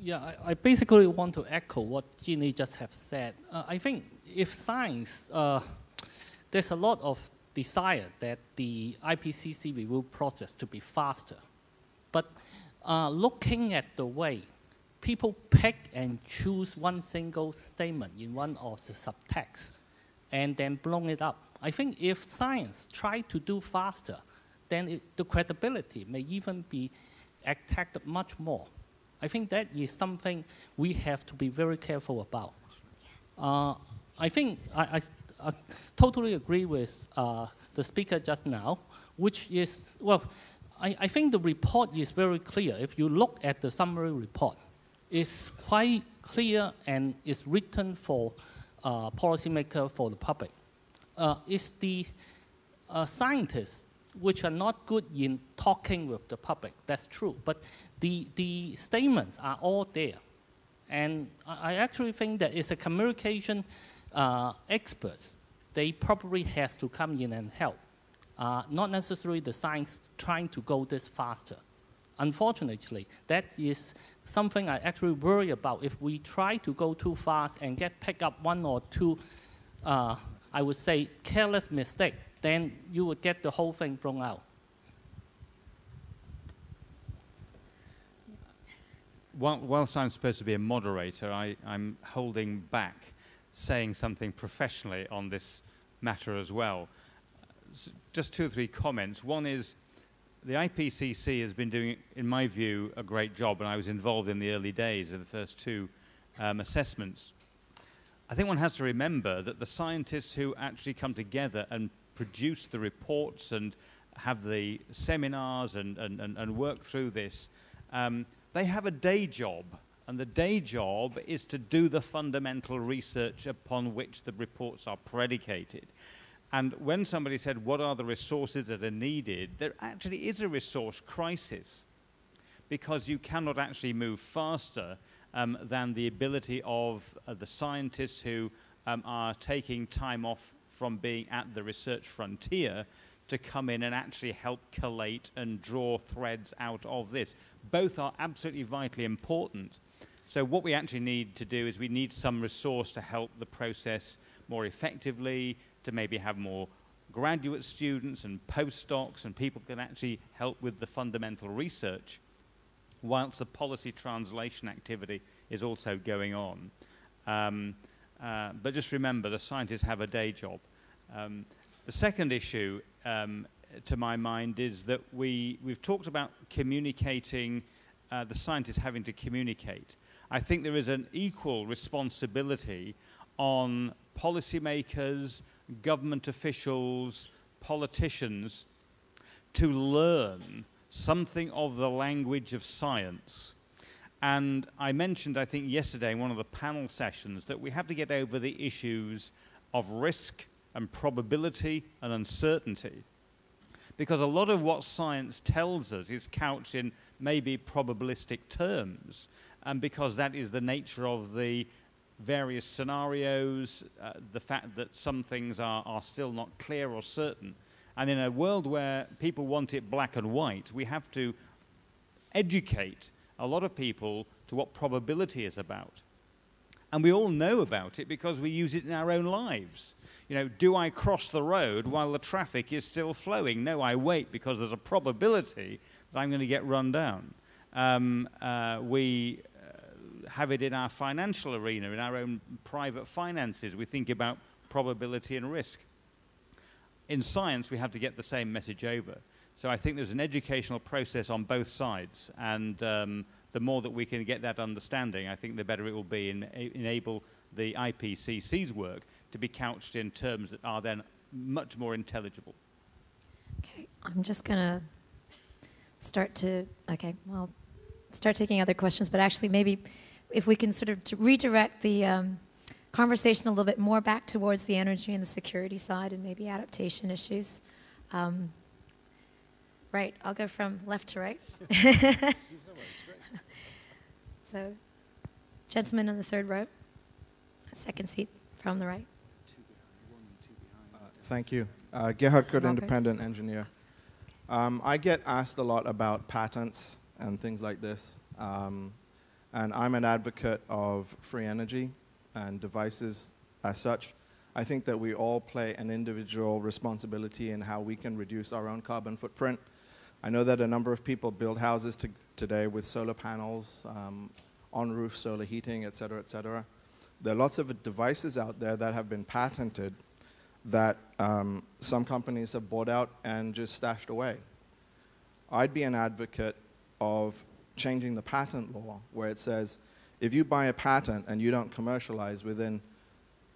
Yeah, I basically want to echo what Jeanne just have said. I think if science, there's a lot of desire that the IPCC review process to be faster. But looking at the way people pick and choose one single statement in one of the subtexts and then blow it up, I think if science tried to do faster, then the credibility may even be attacked much more. I think that is something we have to be very careful about. I think I totally agree with the speaker just now, which is, well, I think the report is very clear. If you look at the summary report, it's quite clear and it's written for policymakers, for the public. It's the scientists which are not good in talking with the public, that's true, but the statements are all there. And I actually think that it's a communication experts, they probably have to come in and help. Not necessarily the science trying to go this faster. Unfortunately, that is something I actually worry about. If we try to go too fast and pick up one or two, I would say, careless mistake, then you would get the whole thing thrown out. Whilst I'm supposed to be a moderator, I'm holding back saying something professionally on this matter as well. Just 2 or 3 comments. One is the IPCC has been doing, in my view, a great job, and I was involved in the early days of the first 2 assessments. I think one has to remember that the scientists who actually come together and produce the reports and have the seminars and work through this, they have a day job, and the day job is to do the fundamental research upon which the reports are predicated. And when somebody said, what are the resources that are needed, there actually is a resource crisis, because you cannot actually move faster than the ability of the scientists who are taking time off from being at the research frontier to come in and actually help collate and draw threads out of this. Both are absolutely vitally important. So what we actually need to do is we need some resource to help the process more effectively, to maybe have more graduate students and postdocs, and people can actually help with the fundamental research, whilst the policy translation activity is also going on. But just remember, the scientists have a day job. The second issue, to my mind, is that we've talked about communicating, the scientists having to communicate. I think there is an equal responsibility on policymakers, government officials, politicians, to learn something of the language of science. And I mentioned, I think yesterday in one of the panel sessions, that we have to get over the issues of risk and probability and uncertainty. Because a lot of what science tells us is couched in maybe probabilistic terms, and because that is the nature of the various scenarios, the fact that some things are still not clear or certain. And in a world where people want it black and white, we have to educate a lot of people to what probability is about. And we all know about it because we use it in our own lives. You know, do I cross the road while the traffic is still flowing? No, I wait because there's a probability that I'm going to get run down. We have it in our financial arena, in our own private finances. We think about probability and risk. In science, we have to get the same message over. So I think there's an educational process on both sides, and the more that we can get that understanding, I think the better it will be and enable the IPCC's work to be couched in terms that are then much more intelligible. Okay, I'm just going to start taking other questions, but actually maybe if we can sort of redirect the conversation a little bit more back towards the energy and the security side and maybe adaptation issues. Right, I'll go from left to right. So, gentleman on the 3rd row, second seat from the right. Thank you. Gerhard Kurt, independent engineer. I get asked a lot about patents and things like this. And I'm an advocate of free energy and devices as such. I think that we all play an individual responsibility in how we can reduce our own carbon footprint. I know that a number of people build houses today with solar panels, on-roof solar heating, et cetera, et cetera. There are lots of devices out there that have been patented that some companies have bought out and just stashed away. I'd be an advocate of changing the patent law where it says if you buy a patent and you don't commercialize within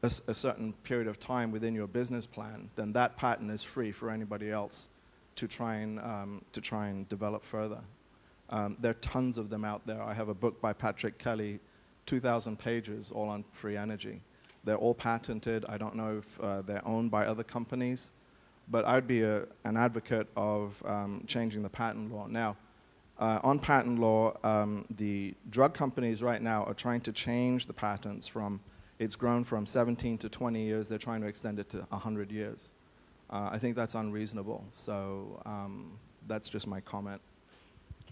a certain period of time within your business plan, then that patent is free for anybody else to try and develop further. There are tons of them out there. I have a book by Patrick Kelly, 2,000 pages, all on free energy. They're all patented. I don't know if they're owned by other companies, but I'd be an advocate of changing the patent law. Now, on patent law, the drug companies right now are trying to change the patents from, it's grown from 17 to 20 years. They're trying to extend it to 100 years. I think that's unreasonable. So that's just my comment.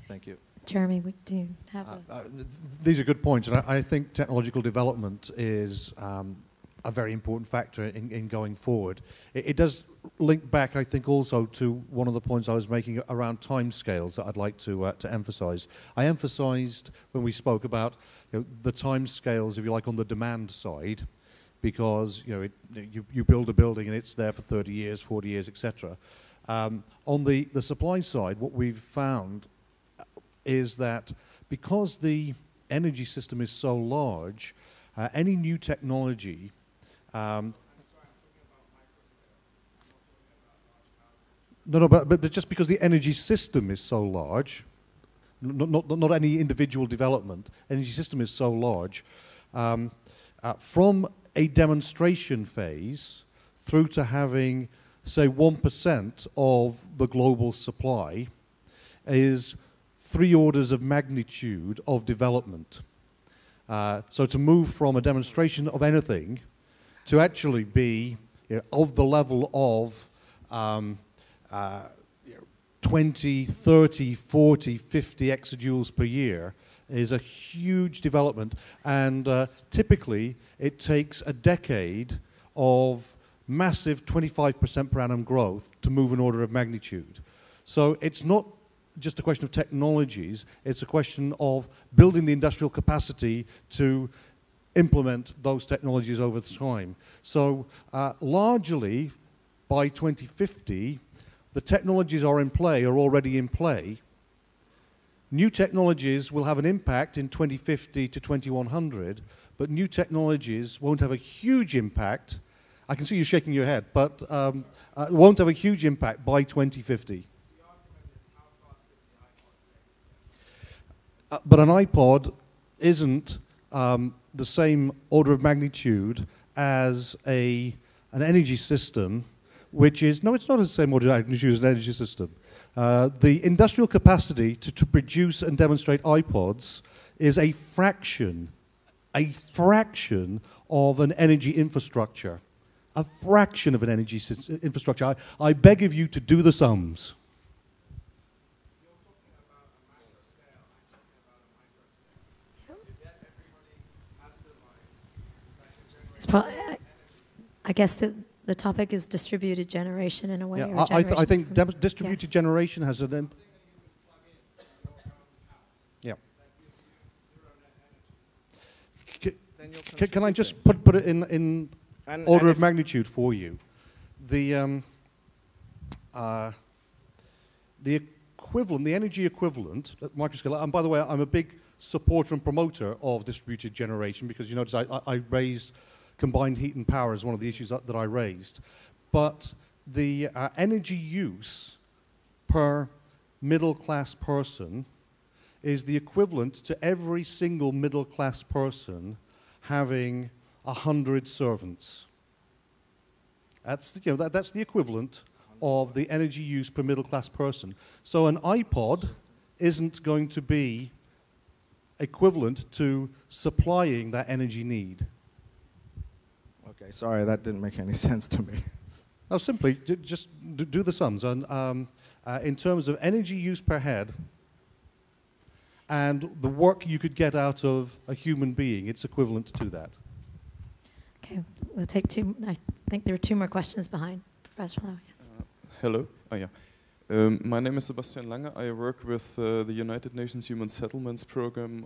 Thank you. Jeremy, we do have these are good points, and I think technological development is a very important factor in going forward. It does link back, I think, also to one of the points I was making around timescales that I'd like to emphasize. I emphasized when we spoke about the timescales, if you like, on the demand side, because you build a building and it's there for 30 years, 40 years, etc. On the supply side, what we've found is that because the energy system is so large, any new technology but just because the energy system is so large, not any individual development, energy system is so large, from a demonstration phase through to having, say, 1% of the global supply is 3 orders of magnitude of development. So to move from a demonstration of anything to actually be of the level of 20, 30, 40, 50 exajoules per year is a huge development. And typically, it takes a decade of massive 25% per annum growth to move an order of magnitude. So it's not just a question of technologies, it's a question of building the industrial capacity to implement those technologies over time. So largely, by 2050, the technologies are already in play. New technologies will have an impact in 2050 to 2100, but new technologies won't have a huge impact. I can see you shaking your head, but won't have a huge impact by 2050. But an iPod isn't the same order of magnitude as an energy system, which is, no, it's not the same order of magnitude as an energy system. The industrial capacity to produce and demonstrate iPods is a fraction of an energy infrastructure. A fraction of an energy infrastructure. I beg of you to do the sums. It's probably, I guess the topic is distributed generation in a way. Yeah, I think distributed generation has an yeah. Can I just put it in order of magnitude for you? The equivalent, the energy equivalent at microscale. And by the way, I'm a big supporter and promoter of distributed generation because you notice I raised combined heat and power as one of the issues that I raised. But the energy use per middle-class person is the equivalent to every single middle-class person having 100 servants. That's the equivalent of the energy use per middle-class person. So an iPod isn't going to be equivalent to supplying that energy need. Okay, sorry, that didn't make any sense to me. No, simply just do the sums. And in terms of energy use per head, and the work you could get out of a human being, it's equivalent to that. Okay, we'll take two. I think there are two more questions behind Professor Lau. Yes. Hello. Oh, yeah. My name is Sebastian Lange. I work with the United Nations Human Settlements Program,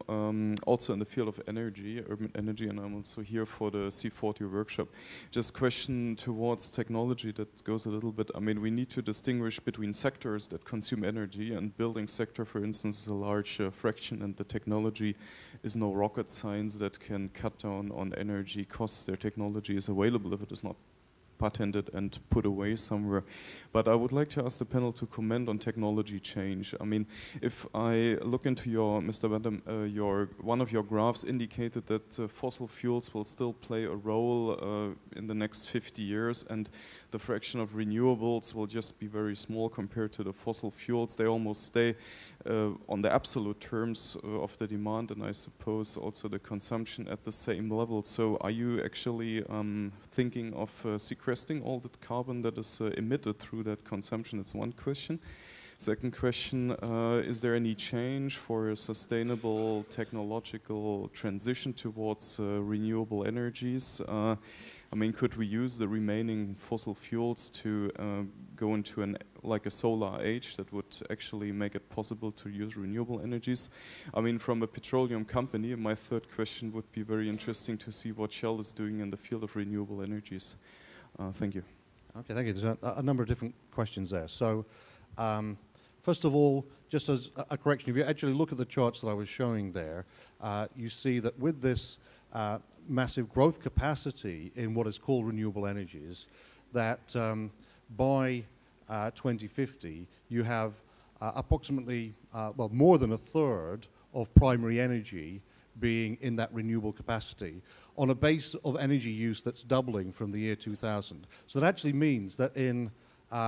also in the field of energy, urban energy, and I'm also here for the C40 workshop. Just question towards technology that goes a little bit, I mean, we need to distinguish between sectors that consume energy, and building sector, for instance, is a large fraction, and the technology is no rocket science that can cut down on energy costs. Their technology is available if it is not patented and put away somewhere. But I would like to ask the panel to comment on technology change. I mean, if I look into your, Mr. Bentham, one of your graphs indicated that fossil fuels will still play a role in the next 50 years, and the fraction of renewables will just be very small compared to the fossil fuels. They almost stay on the absolute terms of the demand, and I suppose also the consumption at the same level. So are you actually thinking of sequestering all that carbon that is emitted through that consumption? That's one question. Second question, is there any change for a sustainable technological transition towards renewable energies? I mean, could we use the remaining fossil fuels to go into like a solar age that would actually make it possible to use renewable energies? I mean, from a petroleum company, my third question would be very interesting to see what Shell is doing in the field of renewable energies. Thank you. Okay, thank you. There's a number of different questions there. So, first of all, just as a correction, if you actually look at the charts that I was showing there, you see that with this massive growth capacity in what is called renewable energies, that by 2050, you have approximately, well, more than a third of primary energy being in that renewable capacity on a base of energy use that's doubling from the year 2000. So that actually means that in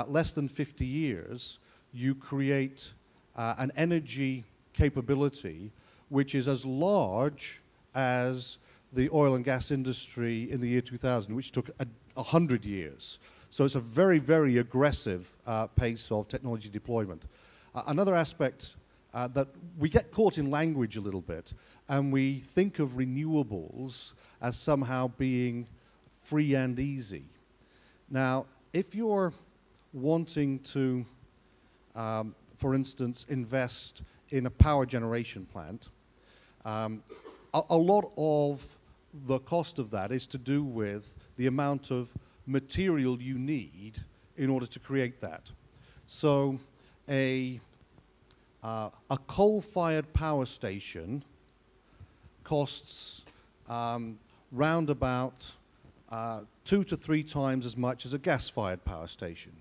less than 50 years, you create an energy capability which is as large as the oil and gas industry in the year 2000, which took 100 years. So it's a very, very aggressive pace of technology deployment. Another aspect that we get caught in language a little bit, and we think of renewables as somehow being free and easy. Now, if you're wanting to, for instance, invest in a power generation plant, a lot of the cost of that is to do with the amount of material you need in order to create that. So a coal-fired power station costs round about 2 to 3 times as much as a gas-fired power station.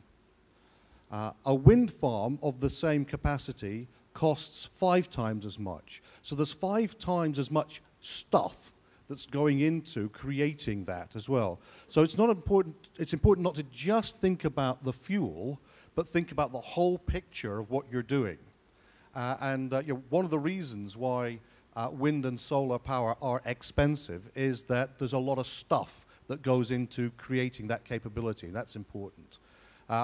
A wind farm of the same capacity costs 5 times as much. So there's 5 times as much stuff that's going into creating that as well. So it's important not to just think about the fuel, but think about the whole picture of what you're doing. One of the reasons why wind and solar power are expensive is that there's a lot of stuff that goes into creating that capability, and that's important.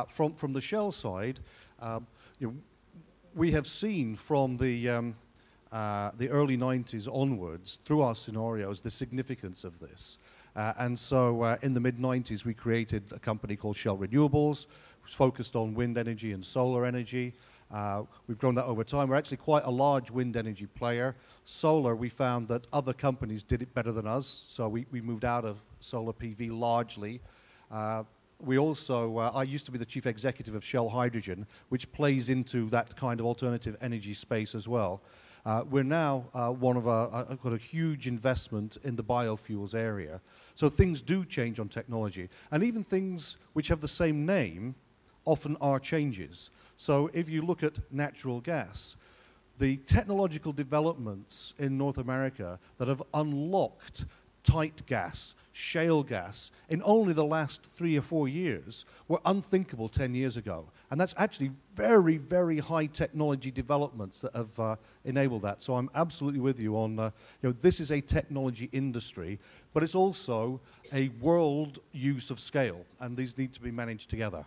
From the Shell side, we have seen from the early 90s onwards, through our scenarios, the significance of this. And so in the mid-90s, we created a company called Shell Renewables, which was focused on wind energy and solar energy. We've grown that over time. We're actually quite a large wind energy player. Solar, we found that other companies did it better than us, so we moved out of solar PV largely. We also, I used to be the chief executive of Shell Hydrogen, which plays into that kind of alternative energy space as well. We're now got a huge investment in the biofuels area. So things do change on technology. And even things which have the same name often are changes. So if you look at natural gas, the technological developments in North America that have unlocked tight gas, shale gas, in only the last 3 or 4 years were unthinkable 10 years ago. And that's actually very, very high technology developments that have enabled that. So I'm absolutely with you on, this is a technology industry, but it's also a world use of scale, and these need to be managed together.